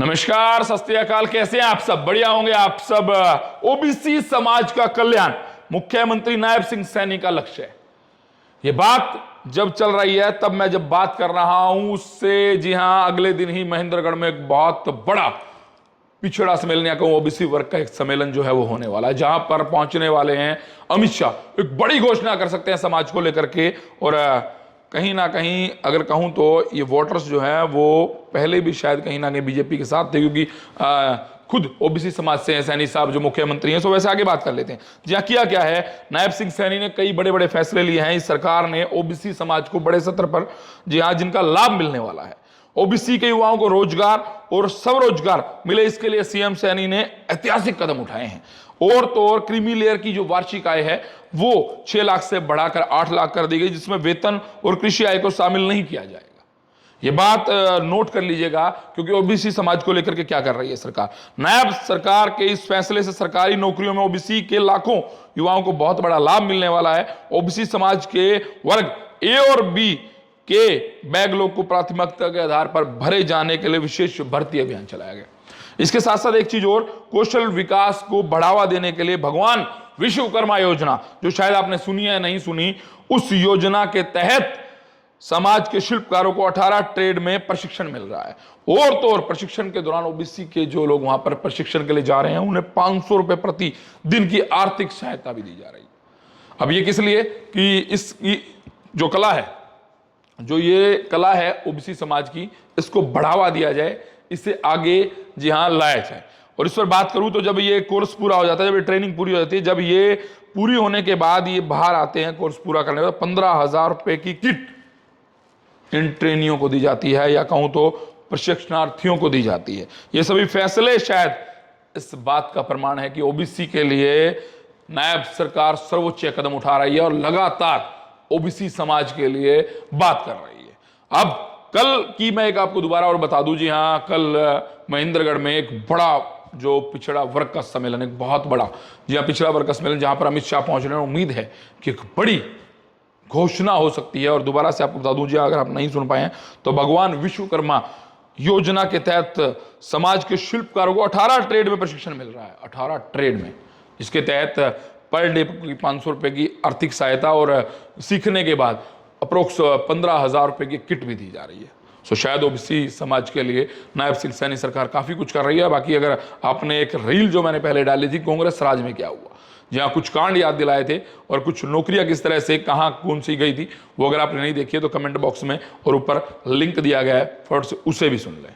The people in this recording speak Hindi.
नमस्कार, सत श्री अकाल। कैसे हैं आप सब? बढ़िया होंगे आप सब। ओबीसी समाज का कल्याण मुख्यमंत्री नायब सिंह सैनी का लक्ष्य है। ये बात जब चल रही है, तब मैं जब बात कर रहा हूं उससे जी हां अगले दिन ही महेंद्रगढ़ में एक बहुत बड़ा पिछड़ा सम्मेलन या कहूं ओबीसी वर्ग का एक सम्मेलन जो है वो होने वाला है, जहां पर पहुंचने वाले हैं अमित शाह। एक बड़ी घोषणा कर सकते हैं समाज को लेकर के। और कहीं ना कहीं अगर कहूं तो ये वोटर्स जो है वो पहले भी शायद कहीं ना कहीं बीजेपी के साथ थे, क्योंकि खुद ओबीसी समाज से हैं सैनी साहब जो मुख्यमंत्री हैं। सो वैसे आगे बात कर लेते हैं। जी हाँ, किया क्या है, नायब सिंह सैनी ने कई बड़े बड़े फैसले लिए हैं। इस सरकार ने ओबीसी समाज को बड़े स्तर पर जी हाँ जिनका लाभ मिलने वाला है, ओबीसी के युवाओं को रोजगार और स्वरोजगार मिले, इसके लिए सीएम सैनी ने ऐतिहासिक कदम उठाए हैं। और तो और क्रीमी लेयर की जो वार्षिक आय है वो 6 लाख से बढ़ाकर 8 लाख कर दी गई, जिसमें वेतन और कृषि आय को शामिल नहीं किया जाएगा। ये बात नोट कर लीजिएगा, क्योंकि ओबीसी समाज को लेकर के क्या कर रही है सरकार। नायब सरकार के इस फैसले से सरकारी नौकरियों में ओबीसी के लाखों युवाओं को बहुत बड़ा लाभ मिलने वाला है। ओबीसी समाज के वर्ग ए और बी के बैकलॉग को प्राथमिकता के आधार पर भरे जाने के लिए विशेष भर्ती अभियान चलाया गया। इसके साथ साथ एक चीज और, कौशल विकास को बढ़ावा देने के लिए भगवान विश्वकर्मा योजना, जो शायद आपने सुनी है नहीं सुनी, उस योजना के तहत समाज के शिल्पकारों को 18 ट्रेड में प्रशिक्षण मिल रहा है। और तो और प्रशिक्षण के दौरान ओबीसी के जो लोग वहां पर प्रशिक्षण के लिए जा रहे हैं उन्हें 500 रुपए प्रति दिन की आर्थिक सहायता भी दी जा रही है। अब ये किस लिए कि इसकी जो कला है, जो ये कला है ओबीसी समाज की, इसको बढ़ावा दिया जाए, इसे आगे जी हाँ लाया जाए। और इस पर बात करूं तो जब ये कोर्स पूरा हो जाता है, जब ये ट्रेनिंग पूरी हो जाती है, जब ये पूरी होने के बाद ये बाहर आते हैं कोर्स पूरा करने के बाद, 15,000 रुपए की किट इन ट्रेनियों को दी जाती है, या कहूं तो प्रशिक्षणार्थियों को दी जाती है। ये सभी फैसले शायद इस बात का प्रमाण है कि ओबीसी के लिए नायब सरकार सर्वोच्च कदम उठा रही है और लगातार ओबीसी समाज के लिए बात कर रही है। अब कल की मैं एक आपको दोबारा और बता दूं, जी हाँ कल महेंद्रगढ़ में एक बड़ा जो पिछड़ा वर्ग का सम्मेलन, एक बहुत बड़ा जी हाँ पिछड़ा वर्ग का सम्मेलन, जहां पर अमित शाह पहुंच रहे हैं। उम्मीद है कि एक बड़ी घोषणा हो सकती है। और दोबारा से आपको बता दूं, जी अगर आप नहीं सुन पाए हैं तो भगवान विश्वकर्मा योजना के तहत समाज के शिल्पकारों को 18 ट्रेड में प्रशिक्षण मिल रहा है। 18 ट्रेड में, इसके तहत पर डे की 500 रुपए की आर्थिक सहायता और सीखने के बाद अप्रोक्स 15,000 रुपए की किट भी दी जा रही है। सो शायद ओबीसी समाज के लिए नायब सिंह सैनी सरकार काफी कुछ कर रही है। बाकी अगर आपने एक रील जो मैंने पहले डाली थी, कांग्रेस राज में क्या हुआ, जहां कुछ कांड याद दिलाए थे और कुछ नौकरियां किस तरह से कहां कौन सी गई थी, वो अगर आपने नहीं देखी है तो कमेंट बॉक्स में और ऊपर लिंक दिया गया है, फटाफट से उसे भी सुन लें।